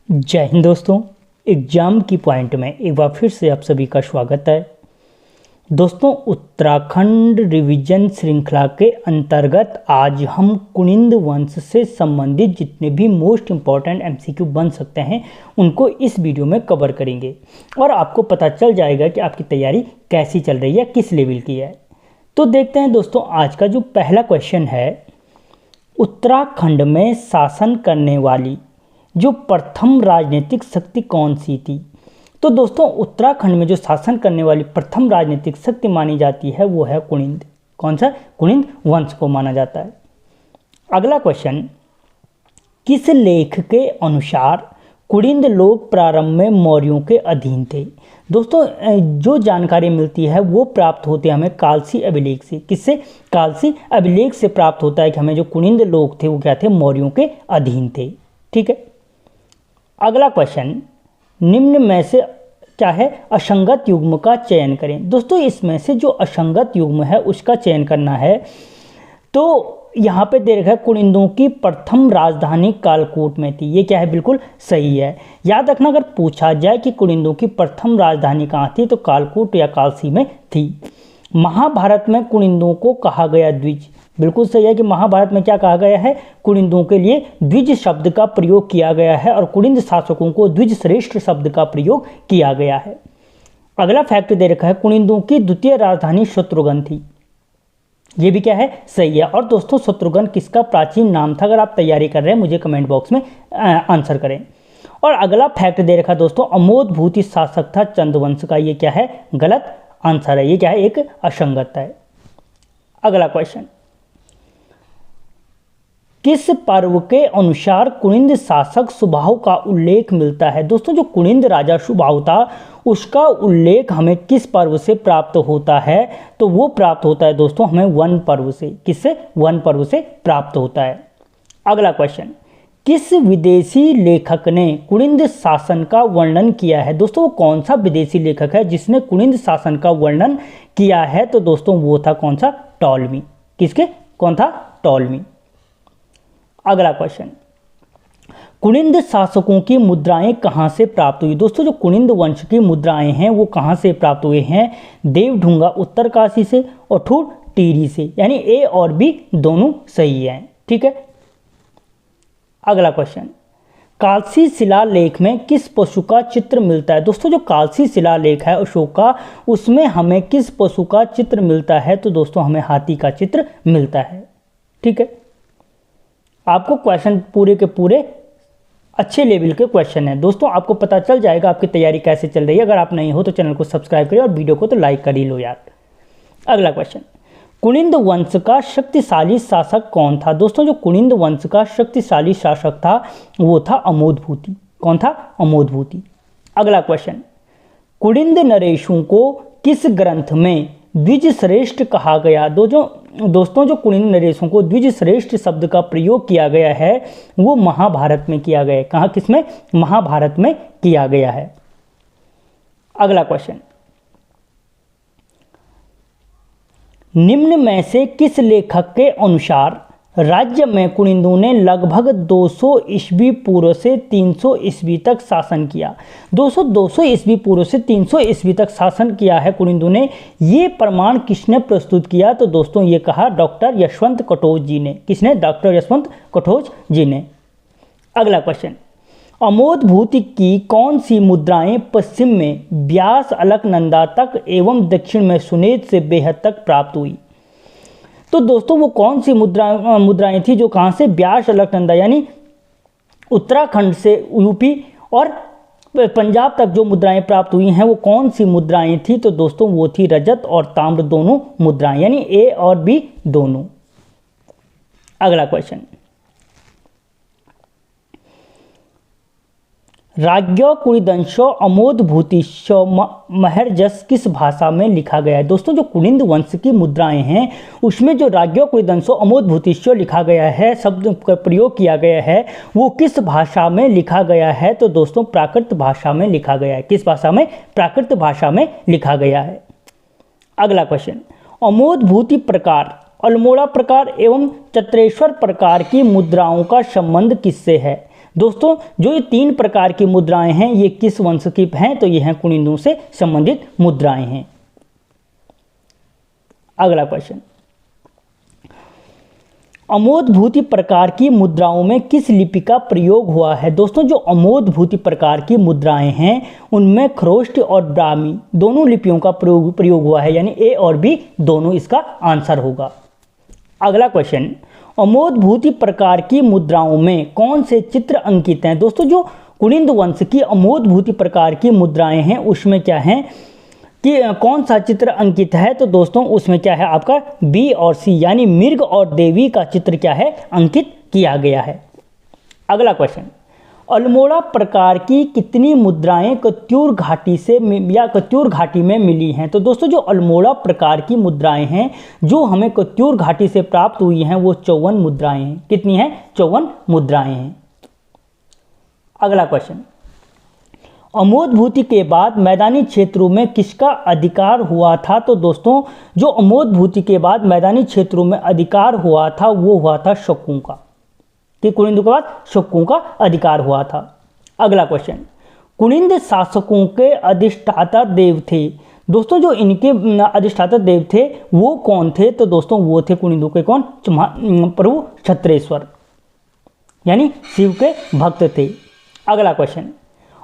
जय हिंद दोस्तों। एग्जाम की पॉइंट में एक बार फिर से आप सभी का स्वागत है। दोस्तों, उत्तराखंड रिवीजन श्रृंखला के अंतर्गत आज हम कुनिंद वंश से संबंधित जितने भी मोस्ट इम्पॉर्टेंट एमसीक्यू बन सकते हैं उनको इस वीडियो में कवर करेंगे और आपको पता चल जाएगा कि आपकी तैयारी कैसी चल रही है, किस लेवल की है। तो देखते हैं दोस्तों, आज का जो पहला क्वेश्चन है, उत्तराखंड में शासन करने वाली जो प्रथम राजनीतिक शक्ति कौन सी थी। तो दोस्तों, उत्तराखंड में जो शासन करने वाली प्रथम राजनीतिक शक्ति मानी जाती है वो है कुनिंद। कौन सा? कुनिंद वंश को माना जाता है। अगला क्वेश्चन, किस लेख के अनुसार कुनिंद लोग प्रारंभ में मौर्यों के अधीन थे। दोस्तों, जो जानकारी मिलती है वो प्राप्त होती है हमें कालसी अभिलेख से। किससे? कालसी अभिलेख से प्राप्त होता है कि हमें जो कुनिंद लोग थे वो क्या थे? मौर्यों के अधीन थे। ठीक है। अगला क्वेश्चन, निम्न में से क्या है? असंगत युग्म का चयन करें। दोस्तों, इसमें से जो असंगत युग्म है उसका चयन करना है। तो यहाँ पे दे रखा है कुनिंदों की प्रथम राजधानी कालकूट में थी। ये क्या है? बिल्कुल सही है। याद रखना, अगर पूछा जाए कि कुनिंदों की प्रथम राजधानी कहाँ थी तो कालकूट या कालसी में थी। महाभारत में कुनिंदों को कहा गया द्विज। बिल्कुल सही है कि महाभारत में क्या कहा गया है? कुनिंदों के लिए द्विज शब्द का प्रयोग किया गया है और कुनिंद शासकों को द्विज श्रेष्ठ शब्द का प्रयोग किया गया है। अगला फैक्ट दे रखा है, कुनिंदों की द्वितीय राजधानी शत्रुघ्न थी। ये भी क्या है? सही है। और दोस्तों, शत्रुघ्न किसका प्राचीन नाम था? अगर आप तैयारी कर रहे हैं मुझे कमेंट बॉक्स में आंसर करें। और अगला फैक्ट दे रखा दोस्तों, अमोद भूति शासक था चंद्रवंश का। ये क्या है? गलत आंसर है। ये क्या है? एक असंगत है। अगला क्वेश्चन, किस पर्व के अनुसार कुनिंद शासक सुबाहु का उल्लेख मिलता है। दोस्तों, जो कुनिंद राजा सुबाहु था उसका उल्लेख हमें किस पर्व से प्राप्त होता है? तो वो प्राप्त होता है दोस्तों हमें वन पर्व से। किससे? वन पर्व से प्राप्त होता है। अगला क्वेश्चन, किस विदेशी लेखक ने कुनिंद शासन का वर्णन किया है। दोस्तों, वो कौन सा विदेशी लेखक है जिसने कुनिंद शासन का वर्णन किया है? तो दोस्तों वो था कौन सा? टॉलमी। किसके? कौन था? टॉलमी। अगला क्वेश्चन, कुनिंद शासकों की मुद्राएं कहां से प्राप्त हुई। दोस्तों, जो कुनिंद वंश की मुद्राएं हैं वो कहां से प्राप्त हुए हैं? देवढुंगा उत्तरकाशी से और ठूर टिहरी से। यानी ए और बी दोनों सही हैं। ठीक है। अगला क्वेश्चन, कालसी शिलालेख में किस पशु का चित्र मिलता है। दोस्तों, जो कालसी शिलालेख है अशोक का, उसमें हमें किस पशु का चित्र मिलता है? तो दोस्तों हमें हाथी का चित्र मिलता है। ठीक है। आपको क्वेश्चन पूरे के पूरे अच्छे लेवल के क्वेश्चन है। दोस्तों, आपको पता चल जाएगा आपकी तैयारी कैसे चल रही है। अगर आप नहीं हो तो चैनल को सब्सक्राइब करिए और वीडियो को तो लाइक कर ही लो यार। अगला क्वेश्चन, कुनिंद वंश का शक्तिशाली शासक कौन था। दोस्तों, जो कुनिंद वंश का शक्तिशाली शासक था वो था अमोद भूति। कौन था? अमोद भूति। अगला क्वेश्चन, कुनिंद नरेशों को किस ग्रंथ में द्विज श्रेष्ठ कहा गया। दोस्तों, जो कुनिंद नरेशों को द्विज श्रेष्ठ शब्द का प्रयोग किया गया है वो महाभारत में किया गया है। कहाँ? किसमें? महाभारत में किया गया है। अगला क्वेश्चन, निम्न में से किस लेखक के अनुसार राज्य में कुनिंदों ने लगभग 200 ईस्वी पूर्व से 300 ईस्वी तक शासन किया। 200 ईस्वी पूर्व से 300 ईस्वी तक शासन किया है कुनिंदों ने। ये प्रमाण किसने प्रस्तुत किया? तो दोस्तों ये कहा डॉक्टर यशवंत कटोच जी ने। किसने? डॉक्टर यशवंत कटोच जी ने। अगला क्वेश्चन, अमोद भूति की कौन सी मुद्राएं पश्चिम में ब्यास अलकनंदा तक एवं दक्षिण में सुनेत से बेहद तक प्राप्त हुई। तो दोस्तों, वो कौन सी मुद्राएं थी जो कहाँ से? ब्यास अलकनंदा यानी उत्तराखंड से यूपी और पंजाब तक जो मुद्राएं प्राप्त हुई हैं वो कौन सी मुद्राएं थी? तो दोस्तों वो थी रजत और ताम्र दोनों मुद्राएं, यानी ए और बी दोनों। अगला क्वेश्चन, राज्ञो कुनिदंशो अमोद भूतिशो महर्जस किस भाषा में लिखा गया है। दोस्तों, जो कुनिंद वंश की मुद्राएं हैं उसमें जो राज्ञो कुनिदंशो अमोद भूतिशो लिखा गया है, शब्द का प्रयोग किया गया है, वो किस भाषा में लिखा गया है? तो दोस्तों प्राकृत भाषा में लिखा गया है। किस भाषा में? प्राकृत भाषा में लिखा गया है। अगला क्वेश्चन, अमोद भूति प्रकार, अल्मोड़ा प्रकार एवं चत्रेश्वर प्रकार की मुद्राओं का संबंध किससे है। दोस्तों जो ये 3 प्रकार की मुद्राएं हैं ये किस वंश की हैं? तो ये हैं कुनिंदों से संबंधित मुद्राएं हैं। अगला क्वेश्चन, अमोदभूति प्रकार की मुद्राओं में किस लिपि का प्रयोग हुआ है? दोस्तों जो अमोदभूति प्रकार की मुद्राएं हैं उनमें खरोष्ट और ब्राह्मी दोनों लिपियों का प्रयोग हुआ है, यानी ए और बी दोनों इसका आंसर होगा। अगला क्वेश्चन, अमोदभूति प्रकार की मुद्राओं में कौन से चित्र अंकित हैं? दोस्तों जो कुनिंद वंश की अमोदभूति प्रकार की मुद्राएं हैं उसमें क्या है कि कौन सा चित्र अंकित है? तो दोस्तों उसमें क्या है आपका बी और सी, यानी मृग और देवी का चित्र क्या है अंकित किया गया है। अगला क्वेश्चन, अल्मोड़ा प्रकार की कितनी मुद्राएं कत्यूर घाटी से या कत्यूर घाटी में मिली हैं? तो दोस्तों जो अल्मोड़ा प्रकार की मुद्राएं हैं जो हमें कत्यूर घाटी से प्राप्त हुई हैं वो 54 मुद्राएं हैं। कितनी हैं? 54 मुद्राएं हैं। अगला क्वेश्चन, अमोदभूति के बाद मैदानी क्षेत्रों में किसका अधिकार हुआ था? तो दोस्तों जो अमोदभूति के बाद मैदानी क्षेत्रों में अधिकार हुआ था वो हुआ था शकों का, कि कुनिंद के बाद शकों का अधिकार हुआ था। अगला क्वेश्चन, कुनिंद शासकों के अधिष्ठाता देव थे। दोस्तों जो इनके अधिष्ठाता देव थे वो कौन थे? तो दोस्तों वो थे कुनिंदों के कौन? प्रभु क्षत्रेश्वर, यानी शिव के भक्त थे। अगला क्वेश्चन,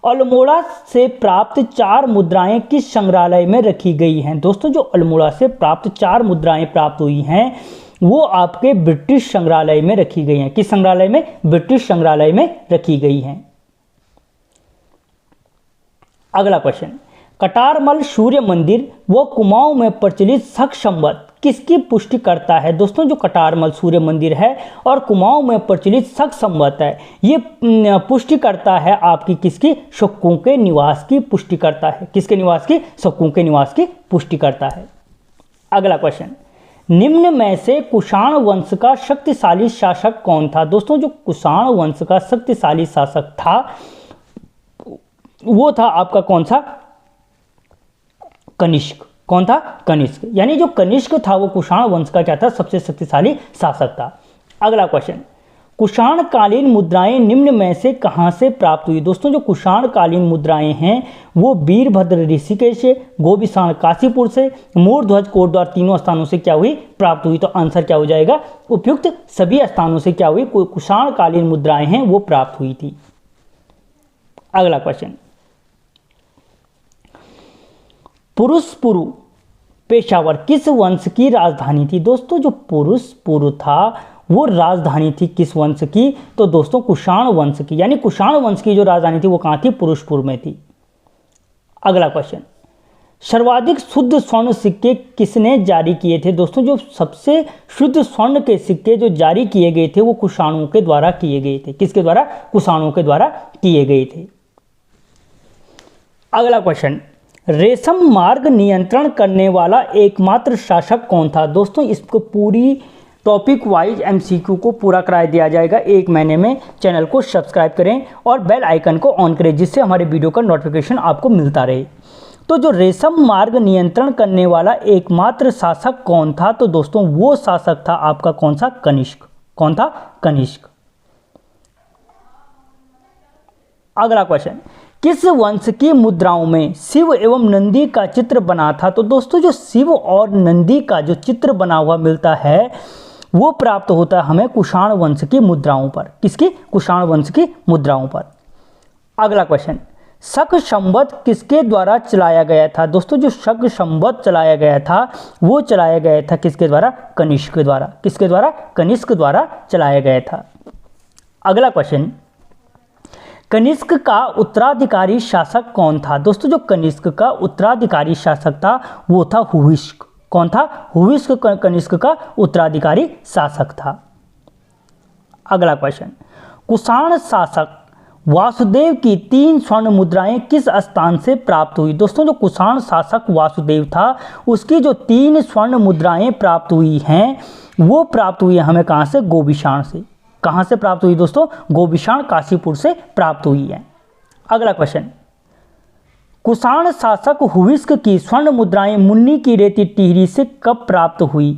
अल्मोड़ा से प्राप्त 4 मुद्राएं किस संग्रहालय में रखी गई हैं? दोस्तों जो अल्मोड़ा से प्राप्त 4 मुद्राएं प्राप्त हुई हैं वो आपके ब्रिटिश संग्रहालय में रखी गई हैं। किस संग्रहालय में? ब्रिटिश संग्रहालय में रखी गई हैं। अगला क्वेश्चन, कटारमल सूर्य मंदिर व कुमाऊं में प्रचलित शक संवत किसकी पुष्टि करता है? दोस्तों जो कटारमल सूर्य मंदिर है और कुमाऊं में प्रचलित शक संवत है ये पुष्टि करता है आपकी किसकी? शकों के निवास की पुष्टि करता है। किसके निवास की? शकों के निवास की पुष्टि करता है। अगला क्वेश्चन, निम्न में से कुषाण वंश का शक्तिशाली शासक कौन था? दोस्तों जो कुषाण वंश का शक्तिशाली शासक था वो था आपका कौन सा? कनिष्क। कौन था? कनिष्क। यानी जो कनिष्क था वो कुषाण वंश का क्या था? सबसे शक्तिशाली शासक था। अगला क्वेश्चन, कुषाण कालीन मुद्राएं निम्न में से कहां से प्राप्त हुई? दोस्तों जो कुषाण कालीन मुद्राएं हैं वो वीरभद्र ऋषिकेश से, गोविषाण काशीपुर से, मूर्ध्वज कोटद्वार तीनों स्थानों से क्या हुई? प्राप्त हुई। तो आंसर क्या हो जाएगा? उपयुक्त सभी स्थानों से क्या हुई? कुषाण कालीन मुद्राएं हैं वो प्राप्त हुई थी। अगला क्वेश्चन, पुरुषपुरु पेशावर किस वंश की राजधानी थी? दोस्तों जो पुरुषपुरु था वो राजधानी थी किस वंश की? तो दोस्तों कुषाण वंश की, यानी कुषाण वंश की जो राजधानी थी वो कहां थी? पुरुषपुर में थी। अगला क्वेश्चन, सर्वाधिक शुद्ध स्वर्ण सिक्के किसने जारी किए थे? दोस्तों जो सबसे शुद्ध स्वर्ण के सिक्के जो जारी किए गए थे वो कुषाणों के द्वारा किए गए थे। किसके द्वारा? कुषाणों के द्वारा किए गए थे। अगला क्वेश्चन, रेशम मार्ग नियंत्रण करने वाला एकमात्र शासक कौन था? दोस्तों इसको पूरी टॉपिक वाइज एमसीक्यू को पूरा करा दिया जाएगा 1 महीने में। चैनल को सब्सक्राइब करें और बेल आइकन को ऑन करें जिससे हमारे वीडियो का नोटिफिकेशन आपको मिलता रहे। तो जो रेशम मार्ग नियंत्रण करने वाला एकमात्र शासक कौन था? तो दोस्तों वो शासक था आपका कौन सा? कनिष्क। कौन था? कनिष्क। अगला क्वेश्चन, किस वंश की मुद्राओं में शिव एवं नंदी का चित्र बना था? तो दोस्तों जो शिव और नंदी का जो चित्र बना हुआ मिलता है वो प्राप्त होता है हमें कुषाण वंश की मुद्राओं पर। किसकी? कुषाण वंश की मुद्राओं पर। अगला क्वेश्चन, शक संवत किसके द्वारा चलाया गया था? दोस्तों जो शक संवत चलाया गया था वो चलाया गया था किसके द्वारा? कनिष्क के द्वारा। किसके द्वारा? कनिष्क द्वारा चलाया गया था। अगला क्वेश्चन, कनिष्क का उत्तराधिकारी शासक कौन था? दोस्तों जो कनिष्क का उत्तराधिकारी शासक था वो था हुविष्क। कौन था? हुविष्क कनिष्क का उत्तराधिकारी शासक था। अगला क्वेश्चन, कुषाण शासक वासुदेव की 3 स्वर्ण मुद्राएं किस स्थान से प्राप्त हुई? दोस्तों जो कुषाण शासक वासुदेव था उसकी जो 3 स्वर्ण मुद्राएं प्राप्त हुई हैं वो प्राप्त हुई है हमें कहां से? गोविषाण से। कहां से प्राप्त हुई दोस्तों? गोविषाण काशीपुर से प्राप्त हुई है। अगला क्वेश्चन, कुषाण शासक हुविष्क की स्वर्ण मुद्राएं मुन्नी की रेती टिहरी से कब प्राप्त हुई?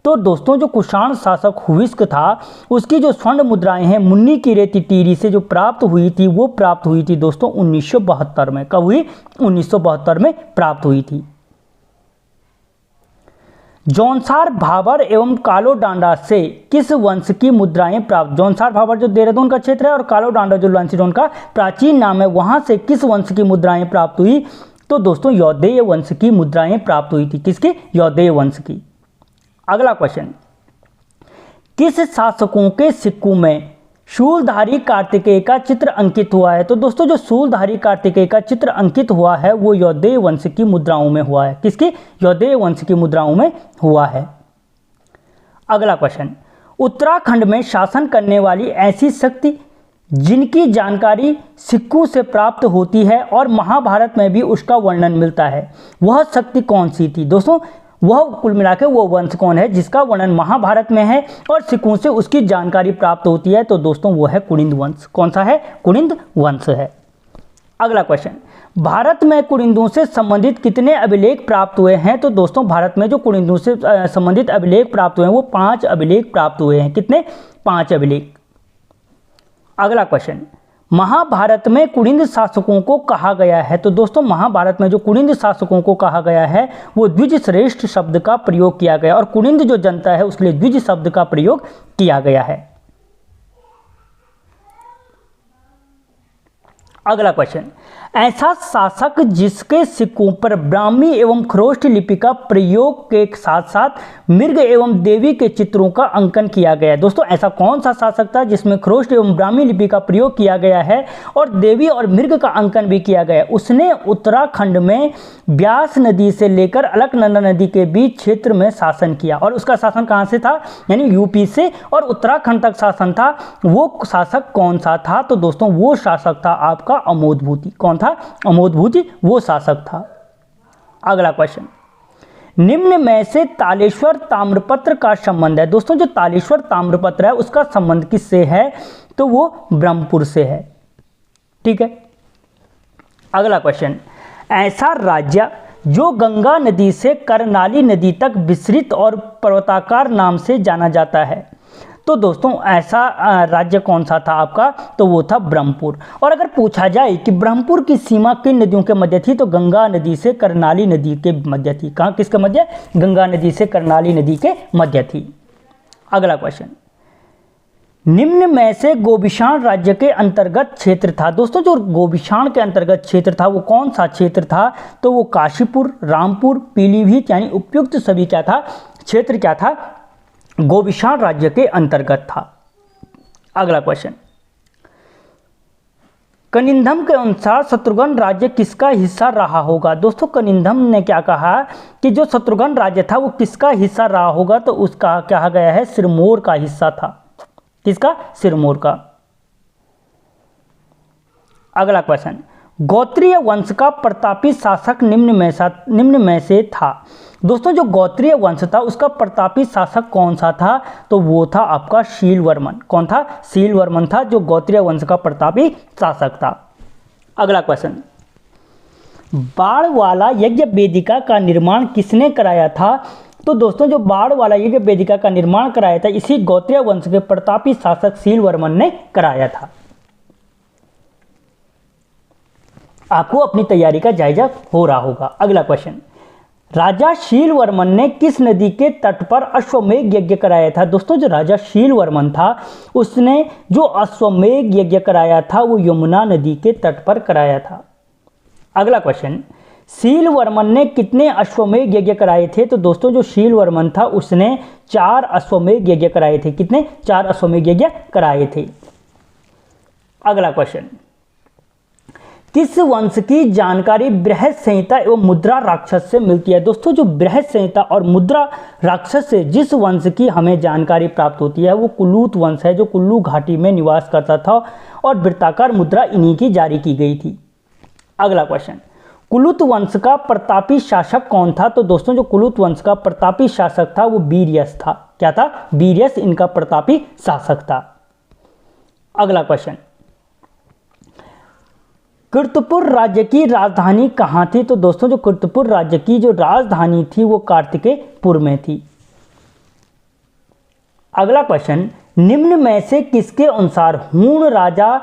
तो दोस्तों जो कुषाण शासक हुविस्क था उसकी जो स्वर्ण मुद्राएं हैं मुन्नी की रेती टीरी से जो प्राप्त हुई थी वो प्राप्त हुई थी दोस्तों 1972 में। कब हुई? 1972 में प्राप्त हुई थी। जौनसार भाबर एवं कालो डांडा से किस वंश की मुद्राएं प्राप्त? जौनसार भाबर जो देहरादून का क्षेत्र है और कालो डांडा जो लांसीडोन का प्राचीन नाम है, वहां से किस वंश की मुद्राएं प्राप्त हुई? तो दोस्तों यौदेय वंश की मुद्राएं प्राप्त हुई थी। किसकी? यौदेय वंश की। अगला क्वेश्चन, किस शासकों के सिक्कों में शूलधारी कार्तिकेय का चित्र अंकित हुआ है? तो दोस्तों जो शूलधारी कार्तिकेय का चित्र अंकित हुआ है वो यौदेय वंश की मुद्राओं में हुआ है। किसकी? यौदेय वंश की मुद्राओं में हुआ है। अगला क्वेश्चन, उत्तराखंड में शासन करने वाली ऐसी शक्ति जिनकी जानकारी सिक्कों से प्राप्त होती है और महाभारत में भी उसका वर्णन मिलता है, वह शक्ति कौन सी थी? दोस्तों वह कुल मिला के वो वंश कौन है जिसका वर्णन महाभारत में है और सिक्कों से उसकी जानकारी प्राप्त होती है? तो दोस्तों वो है कुनिंद वंश। कौन सा है? कुनिंद वंश है। अगला क्वेश्चन, भारत में कुनिंदों से संबंधित कितने अभिलेख प्राप्त हुए हैं? तो दोस्तों भारत में जो कुनिंदों से संबंधित अभिलेख प्राप्त हुए हैं वो 5 अभिलेख प्राप्त हुए हैं। कितने? 5 अभिलेख। अगला क्वेश्चन, महाभारत में कुनिंद शासकों को कहा गया है? तो दोस्तों महाभारत में जो कुनिंद शासकों को कहा गया है वो द्विज श्रेष्ठ शब्द का प्रयोग किया गया और कुनिंद जो जनता है उसके लिए द्विज शब्द का प्रयोग किया गया है। अगला क्वेश्चन, ऐसा शासक जिसके सिक्कों पर ब्राह्मी एवं खरोष्ठ लिपि का प्रयोग के साथ साथ मृग एवं देवी के चित्रों का अंकन किया गया है? दोस्तों ऐसा कौन सा शासक था जिसमें खरोष्ठ एवं ब्राह्मी लिपि का प्रयोग किया गया है और देवी और मृग का अंकन भी किया गया है? उसने उत्तराखंड में ब्यास नदी से लेकर अलकनंदा नदी के बीच क्षेत्र में शासन किया और उसका शासन कहाँ से था? यानी यूपी से और उत्तराखंड तक शासन था। वो शासक कौन सा था? तो दोस्तों वो शासक था आपका अमोधभूति। कौन था? अमोधभूति वो शासक था। अगला क्वेश्चन, निम्न में से तालेश्वर ताम्रपत्र का संबंध है? दोस्तों जो तालेश्वर ताम्रपत्र है उसका संबंध किससे है? तो वो ब्रह्मपुर से है। ठीक है। अगला क्वेश्चन, ऐसा राज्य जो गंगा नदी से करनाली नदी तक विस्तृत और पर्वताकार नाम से जाना जाता है? तो दोस्तों ऐसा राज्य कौन सा था आपका? तो वो था ब्रह्मपुर। और अगर पूछा जाए कि ब्रह्मपुर की सीमा किन नदियों के मध्य थी? तो गंगा नदी से करनाली नदी के मध्य थी। कहाँ? किसके मध्य? गंगा नदी से करनाली नदी के मध्य थी। अगला क्वेश्चन, निम्न में से गोबिशाण राज्य के अंतर्गत क्षेत्र था? दोस्तों जो गोबिशाण के अंतर्गत क्षेत्र था वो कौन सा क्षेत्र था? तो वो काशीपुर, रामपुर, पीलीभीत यानी उपयुक्त सभी क्या था? क्षेत्र क्या था? गोबिशाण राज्य के अंतर्गत था। अगला क्वेश्चन, कनिंधम के अनुसार शत्रुघ्न राज्य किसका हिस्सा रहा होगा? दोस्तों कनिंधम ने क्या कहा कि जो शत्रुघ्न राज्य था वो किसका हिस्सा रहा होगा? तो उसका कहा गया है सिरमौर का हिस्सा था। किसका? सिरमौर का। अगला क्वेश्चन, गोत्रीय वंश का प्रतापी शासक निम्न में से था? दोस्तों जो गोत्रीय वंश था उसका प्रतापी शासक कौन सा था? तो वो था आपका शीलवर्मन। कौन था? शीलवर्मन था जो गोत्रीय वंश का प्रतापी शासक था। अगला क्वेश्चन, बाढ़ वाला यज्ञ वेदिका का निर्माण किसने कराया था? तो दोस्तों जो बाढ़ वाला यज्ञ वेदिका का निर्माण कराया था इसी गोत्रीय वंश के प्रतापी शासक शीलवर्मन ने कराया था। आपको अपनी तैयारी का जायजा हो रहा होगा। अगला क्वेश्चन, राजा शीलवर्मन ने किस नदी के तट पर अश्वमेध यज्ञ कराया था? दोस्तों जो राजा शीलवर्मन था उसने जो अश्वमेध यज्ञ कराया था वो यमुना नदी के तट पर कराया था। अगला क्वेश्चन, शीलवर्मन ने कितने अश्वमेध यज्ञ कराए थे? तो दोस्तों जो शीलवर्मन था उसने 4 अश्वमेध यज्ञ कराए थे। कितने? 4 अश्वमेध यज्ञ कराए थे। अगला क्वेश्चन, किस वंश की जानकारी बृहत संहिता एवं मुद्रा राक्षस से मिलती है? दोस्तों जो बृहत संहिता और मुद्रा राक्षस से जिस वंश की हमें जानकारी प्राप्त होती है वो कुलूत वंश है जो कुल्लू घाटी में निवास करता था और वृत्ताकार मुद्रा इन्हीं की जारी की गई थी। अगला क्वेश्चन, कुलूत वंश का प्रतापी शासक कौन था? तो दोस्तों जो कुलूत वंश का प्रतापी शासक था वो वीर्यस था। क्या था? वीर्यस इनका प्रतापी शासक था। अगला क्वेश्चन, कीर्तपुर राज्य की राजधानी कहाँ थी? तो दोस्तों जो कीर्तपुर राज्य की जो राजधानी थी वो कार्तिकेयपुर में थी। अगला क्वेश्चन, निम्न में से किसके अनुसार हूण राजा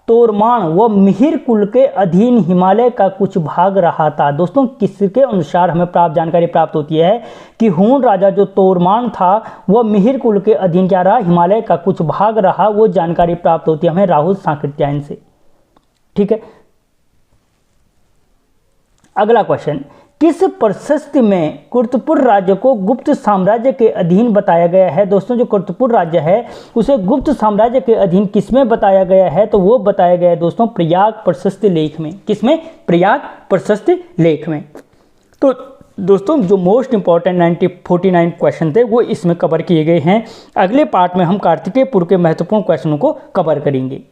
तोरमान व मिहिर कुल के अधीन हिमालय का कुछ भाग रहा था? दोस्तों किसके अनुसार हमें जानकारी प्राप्त होती है कि हूण राजा जो तोरमान था वह मिहिर कुल के अधीन क्या रहा, हिमालय का कुछ भाग रहा, वो जानकारी प्राप्त होती है हमें राहुल सांकृत्यायन से। ठीक है, अगला क्वेश्चन, किस प्रशस्ति में कुर्तपुर राज्य को गुप्त साम्राज्य के अधीन बताया गया है? दोस्तों जो कुर्तपुर राज्य है उसे गुप्त साम्राज्य के अधीन किसमें बताया गया है? तो वो बताया गया है दोस्तों प्रयाग प्रशस्ति लेख में। किसमें? प्रयाग प्रशस्ति लेख में। तो दोस्तों जो मोस्ट इंपॉर्टेंट 49 क्वेश्चन थे वो इसमें कवर किए गए हैं। अगले पार्ट में हम कार्तिकेयपुर के महत्वपूर्ण क्वेश्चनों को कवर करेंगे।